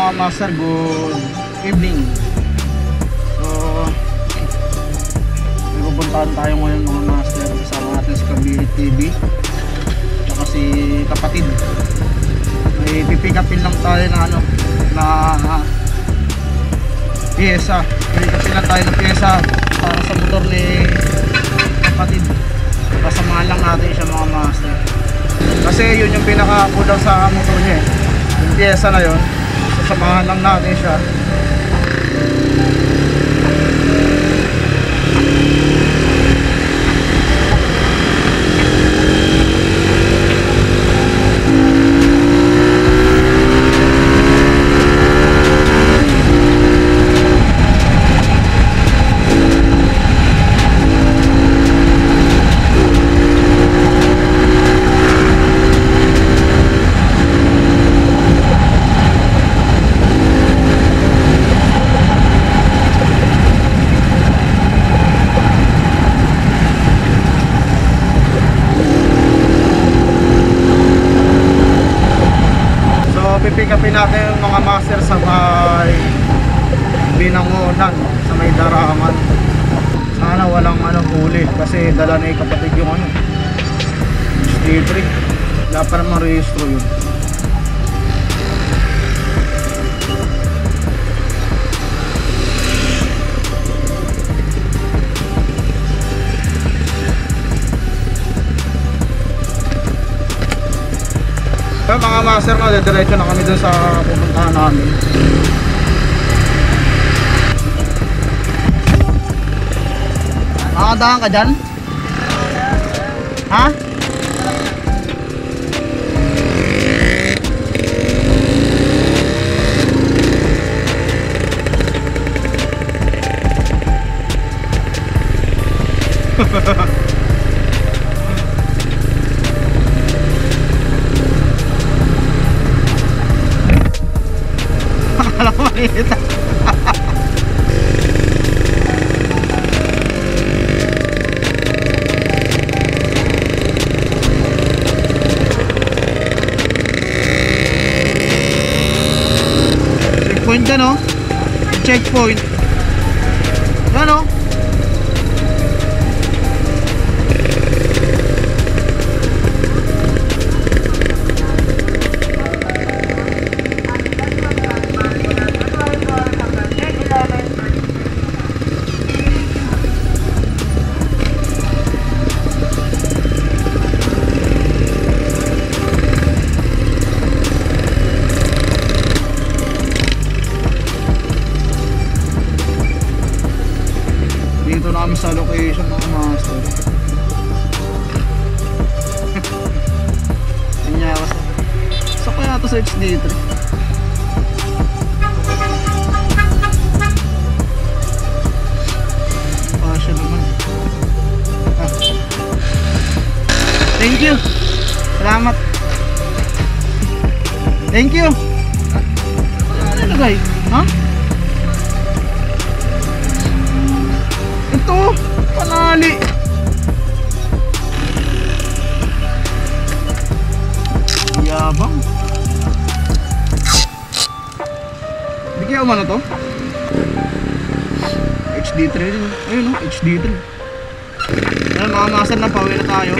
mga master, good evening. So, may pupuntahan tayo ngayon mga master. Kasama natin si Kabilit TV at si kapatid. May pipikapin lang tayo na pyesa. Pipikapin lang tayo ng pyesa para sa motor ni kapatid. Kasamahan lang natin siya mga master. Kasi yun yung pinaka-kulang sa motor niya. Yung pyesa na yun, sasamahan lang natin siya. Pipikapin natin yung mga master sa may Binangonan, sa may Daraman. Sana walang huli kasi dala na yung kapatid yung Stay-free. Wala pa naman rehistro yun. Mga master, diretso na kami dun sa pupuntahan namin. Makakadahan ka dyan? Ha? Alam mo maliit. Checkpoint ka no? Checkpoint. Ano? Dito na kami sa location mga master. Kanyawas na. So kaya ito sa HD3. Pasya naman. Thank you. Salamat. Thank you. Ano nilagay? Ha? Ito, panali. Yabang. Bigyan mo na to. HD3 rin. Ayun o, HD3. Ayun mga master na, pauwi na tayo.